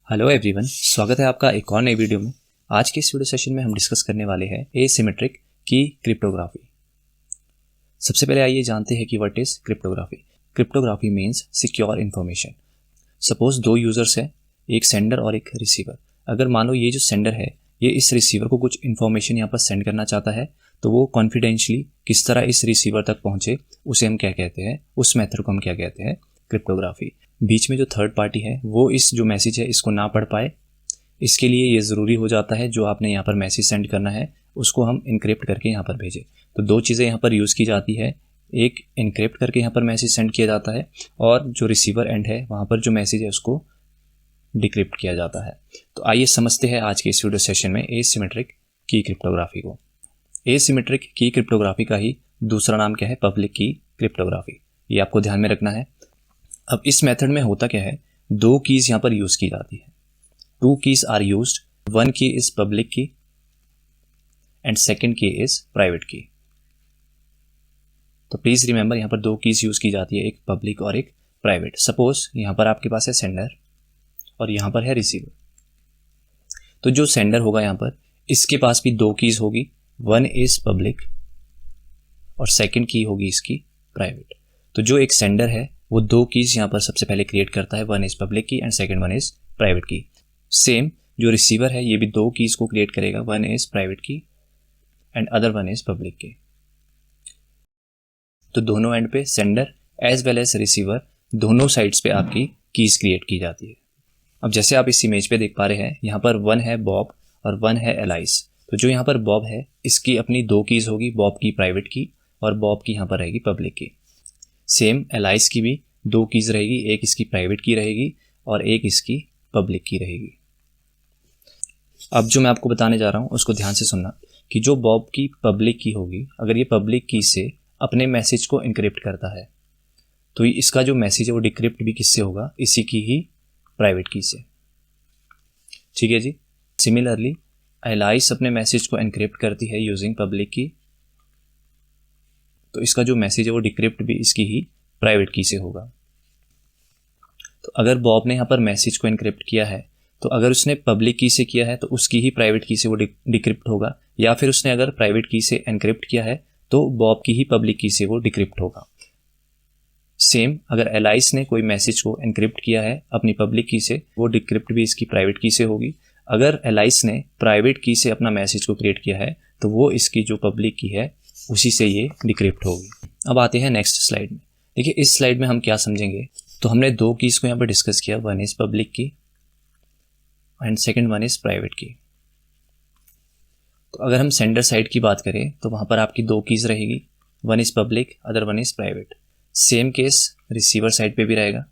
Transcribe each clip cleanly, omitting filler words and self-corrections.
Hello everyone, स्वागत है आपका एक और नई वीडियो में। आज के इस वीडियो सेशन में हम डिस्कस करने वाले हैं एसिमेट्रिक की क्रिप्टोग्राफी। सबसे पहले आइए जानते हैं कि what is cryptography. Cryptography means secure information. Suppose दो यूजर्स हैं, एक सेंडर और एक रिसीवर। अगर मान लो ये जो सेंडर है ये इस रिसीवर को कुछ इन्फॉर्मेशन यहाँ पर सेंड करना चाहता है, तो वो कॉन्फिडेंशियली किस तरह इस रिसीवर तक पहुंचे उसे हम क्या कहते हैं, उस मेथड को हम क्या कहते हैं, क्रिप्टोग्राफी। बीच में जो थर्ड पार्टी है वो इस जो मैसेज है इसको ना पढ़ पाए, इसके लिए ये ज़रूरी हो जाता है जो आपने यहाँ पर मैसेज सेंड करना है उसको हम इनक्रिप्ट करके यहाँ पर भेजें। तो दो चीज़ें यहाँ पर यूज़ की जाती है, एक इनक्रिप्ट करके यहाँ पर मैसेज सेंड किया जाता है और जो रिसीवर एंड है वहाँ पर जो मैसेज है उसको डिक्रिप्ट किया जाता है। तो आइए समझते हैं आज के इस वीडियो सेशन में एसिमेट्रिक की क्रिप्टोग्राफी को। एसिमेट्रिक की क्रिप्टोग्राफी का ही दूसरा नाम क्या है, पब्लिक की क्रिप्टोग्राफी। ये आपको ध्यान में रखना है। अब इस मेथड में होता क्या है, दो कीज यहाँ पर यूज की जाती है। Two keys are used, one key is public key and second key is private key. तो प्लीज रिमेंबर यहाँ पर दो कीज यूज की जाती है, एक पब्लिक और एक प्राइवेट। सपोज यहाँ पर आपके पास है सेंडर और यहाँ पर है रिसीवर। तो जो सेंडर होगा यहाँ पर इसके पास भी दो कीज होगी, वन इज पब्लिक और सेकंड की होगी इसकी प्राइवेट। तो जो एक सेंडर है वो दो कीज यहाँ पर सबसे पहले क्रिएट करता है, one is public key and second one is private key. Same जो रिसीवर है ये भी दो कीज को क्रिएट करेगा, one is private key and other one is public key. तो दोनों एंड पे sender as well as receiver दोनों साइड्स पे आपकी कीज क्रिएट की जाती है। अब जैसे आप इस इमेज पे देख पा रहे हैं यहाँ पर वन है बॉब और वन है एलाइस। तो जो यहाँ पर बॉब है इसकी अपनी दो कीज होगी, बॉब की प्राइवेट की और बॉब की यहाँ पर रहेगी पब्लिक की। सेम एलाइस की भी दो कीज रहेगी, एक इसकी प्राइवेट की रहेगी और एक इसकी पब्लिक की रहेगी। अब जो मैं आपको बताने जा रहा हूं उसको ध्यान से सुनना कि जो बॉब की पब्लिक की होगी, अगर ये पब्लिक की से अपने मैसेज को इनक्रिप्ट करता है तो इसका जो मैसेज है वो डिक्रिप्ट भी किससे होगा, इसी की ही प्राइवेट की से। ठीक है जी। सिमिलरली एलाइस अपने मैसेज को इनक्रिप्ट करती है यूजिंग पब्लिक की, तो इसका जो मैसेज है वो डिक्रिप्ट भी इसकी ही प्राइवेट की से होगा। तो अगर बॉब ने यहाँ पर मैसेज को इनक्रिप्ट किया है तो अगर उसने पब्लिक की से किया है तो उसकी ही प्राइवेट की से वो डिक्रिप्ट होगा, या फिर उसने अगर प्राइवेट की से एनक्रिप्ट किया है तो बॉब की ही पब्लिक की से वो डिक्रिप्ट होगा। सेम अगर एलाइस ने कोई मैसेज को एनक्रिप्ट किया है अपनी पब्लिक की से, वो डिक्रिप्ट भी इसकी प्राइवेट की से होगी। अगर एलाइस ने प्राइवेट की से अपना मैसेज को क्रिएट किया है तो वो इसकी जो पब्लिक की है उसी से ये डिक्रिप्ट होगी। अब आते हैं नेक्स्ट स्लाइड में। देखिए इस स्लाइड में हम क्या समझेंगे, तो हमने दो कीज को यहाँ पर डिस्कस किया, one is public key and second one is private key. तो अगर हम सेंडर साइड की बात करें तो वहाँ पर आपकी दो कीज रहेगी, one is public other one is private. Same case receiver side पे भी रहेगा।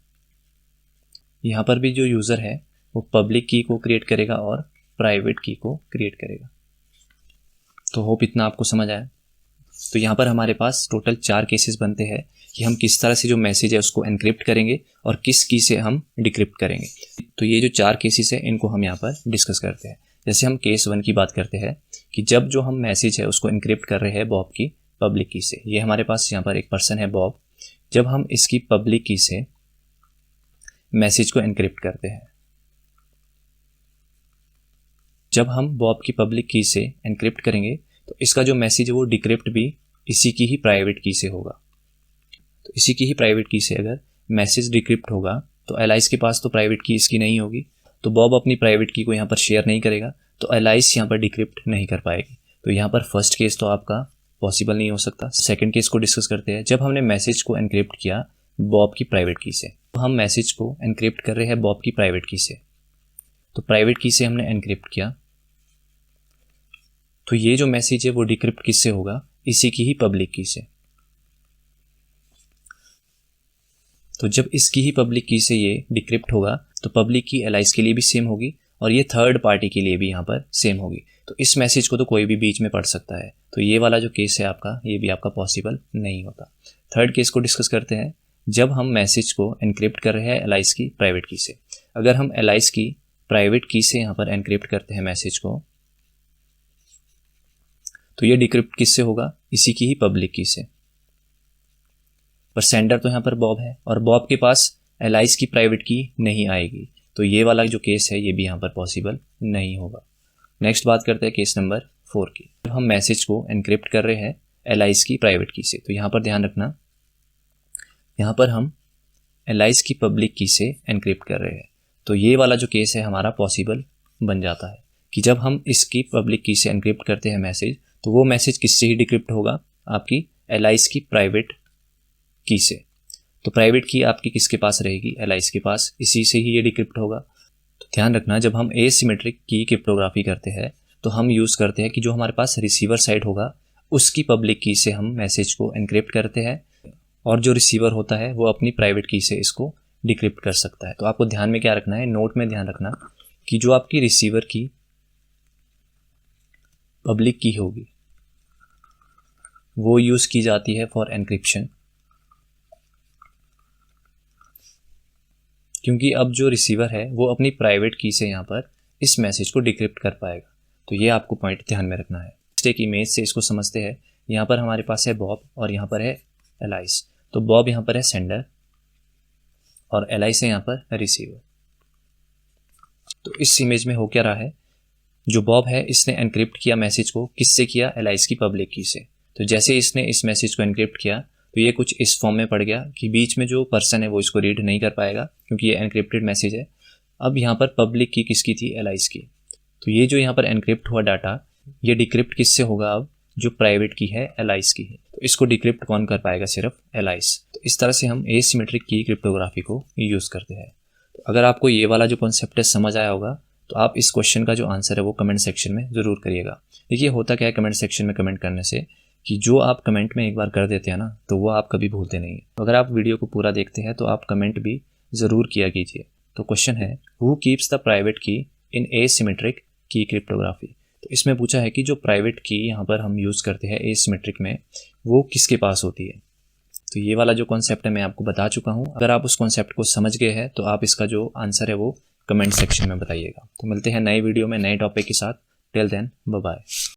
यहाँ पर भी जो यूज़र है वो पब्लिक की को क्रिएट करेगा और प्राइवेट की को क्रिएट करेगा। तो होप इतना आपको समझ आया। तो यहाँ पर हमारे पास टोटल 4 केसेस बनते हैं कि हम किस तरह से जो मैसेज है उसको एनक्रिप्ट करेंगे और किस की से हम डिक्रिप्ट करेंगे। तो ये जो 4 केसेस है इनको हम यहाँ पर डिस्कस करते हैं। जैसे हम केस 1 की बात करते हैं कि जब जो हम मैसेज है उसको एनक्रिप्ट कर रहे हैं बॉब की पब्लिक की से। ये हमारे पास यहाँ पर एक पर्सन है बॉब। जब हम इसकी पब्लिक की से मैसेज को एनक्रिप्ट करते हैं, जब हम बॉब की पब्लिक की से एनक्रिप्ट करेंगे तो इसका जो मैसेज है वो डिक्रिप्ट भी इसी की ही प्राइवेट की से होगा। तो इसी की ही प्राइवेट की से अगर मैसेज डिक्रिप्ट होगा तो एलाइस के पास तो प्राइवेट की इसकी नहीं होगी, तो बॉब अपनी प्राइवेट की को यहाँ पर शेयर नहीं करेगा, तो एलाइस यहाँ पर डिक्रिप्ट नहीं कर पाएगी। तो यहाँ पर फर्स्ट केस तो आपका पॉसिबल नहीं हो सकता। सेकंड केस को डिस्कस करते हैं। जब हमने मैसेज को एनक्रिप्ट किया बॉब की प्राइवेट की से, तो हम मैसेज को एनक्रिप्ट कर रहे हैं बॉब की प्राइवेट की से, तो प्राइवेट की से हमने एनक्रिप्ट किया, तो ये जो मैसेज है वो डिक्रिप्ट किससे होगा, इसी की ही पब्लिक की से। तो जब इसकी ही पब्लिक की से ये डिक्रिप्ट होगा तो पब्लिक की एलाइस के लिए भी सेम होगी और ये थर्ड पार्टी के लिए भी यहाँ पर सेम होगी। तो इस मैसेज को तो कोई भी बीच में पढ़ सकता है। तो ये वाला जो केस है आपका, ये भी आपका पॉसिबल नहीं होता। थर्ड केस को डिस्कस करते हैं। जब हम मैसेज को एनक्रिप्ट कर रहे हैं एलाइस की प्राइवेट की से, अगर हम एलाइस की प्राइवेट की से यहाँ पर एनक्रिप्ट करते हैं मैसेज को, तो ये डिक्रिप्ट किससे होगा, इसी की ही पब्लिक की से। पर सेंडर तो यहाँ पर बॉब है और बॉब के पास एलाइस की प्राइवेट की नहीं आएगी, तो ये वाला जो केस है ये भी यहाँ पर पॉसिबल नहीं होगा। नेक्स्ट बात करते हैं केस नंबर 4 की। जब हम मैसेज को एनक्रिप्ट कर रहे हैं एलाइस की प्राइवेट की से, तो यहाँ पर ध्यान रखना, यहाँ पर हम एलाइस की पब्लिक की से एनक्रिप्ट कर रहे हैं, तो ये वाला जो केस है हमारा पॉसिबल बन जाता है कि जब हम इसकी पब्लिक की से एनक्रिप्ट करते हैं मैसेज, तो वो मैसेज किससे ही डिक्रिप्ट होगा, आपकी एलाइस की प्राइवेट की से। तो प्राइवेट की आपकी किसके पास रहेगी, एलाइस के पास, इसी से ही ये डिक्रिप्ट होगा। तो ध्यान रखना, जब हम एसिमेट्रिक की क्रिप्टोग्राफी करते हैं तो हम यूज़ करते हैं कि जो हमारे पास रिसीवर साइड होगा उसकी पब्लिक की से हम मैसेज को एनक्रिप्ट करते हैं, और जो रिसीवर होता है वो अपनी प्राइवेट की से इसको डिक्रिप्ट कर सकता है। तो आपको ध्यान में क्या रखना है, नोट में ध्यान रखना कि जो आपकी रिसीवर की पब्लिक की होगी वो यूज़ की जाती है फॉर एनक्रिप्शन, क्योंकि अब जो रिसीवर है वो अपनी प्राइवेट की से यहाँ पर इस मैसेज को डिक्रिप्ट कर पाएगा। तो ये आपको पॉइंट ध्यान में रखना है। एक इमेज से इसको समझते हैं। यहाँ पर हमारे पास है बॉब और यहाँ पर है एलाइस। तो बॉब यहाँ पर है सेंडर और एलाइस है यहाँ पर रिसीवर। तो इस इमेज में हो क्या रहा है, जो बॉब है इसने एनक्रिप्ट किया मैसेज को, किससे किया, एलाइस की पब्लिक की से। तो जैसे इसने इस मैसेज को एनक्रिप्ट किया तो ये कुछ इस फॉर्म में पड़ गया कि बीच में जो पर्सन है वो इसको रीड नहीं कर पाएगा क्योंकि ये एनक्रिप्टेड मैसेज है। अब यहाँ पर पब्लिक की किसकी थी, एलाइस की। तो ये जो यहाँ पर एनक्रिप्ट हुआ डाटा ये डिक्रिप्ट किससे होगा, अब जो प्राइवेट की है एलाइस की है। तो इसको डिक्रिप्ट कौन कर पाएगा, सिर्फ एलाइस। तो इस तरह से हम एसिमेट्रिक की क्रिप्टोग्राफी को यूज़ करते हैं। तो अगर आपको ये वाला जो कॉन्सेप्ट है समझ आया होगा तो आप इस क्वेश्चन का जो आंसर है वो कमेंट सेक्शन में ज़रूर करिएगा। देखिए होता क्या है कमेंट सेक्शन में कमेंट करने से कि जो आप कमेंट में एक बार कर देते हैं ना तो वो आप कभी भूलते नहीं है। तो अगर आप वीडियो को पूरा देखते हैं तो आप कमेंट भी ज़रूर किया कीजिए। तो क्वेश्चन है, हु कीप्स द प्राइवेट की इन एसिमेट्रिक की क्रिप्टोग्राफी। तो इसमें पूछा है कि जो प्राइवेट की यहाँ पर हम यूज़ करते हैं एसिमेट्रिक में वो किसके पास होती है। तो ये वाला जो कॉन्सेप्ट है मैं आपको बता चुका हूँ। अगर आप उस कॉन्सेप्ट को समझ गए हैं तो आप इसका जो आंसर है वो कमेंट सेक्शन में बताइएगा। तो मिलते हैं नए वीडियो में नए टॉपिक के साथ। Till then bye bye.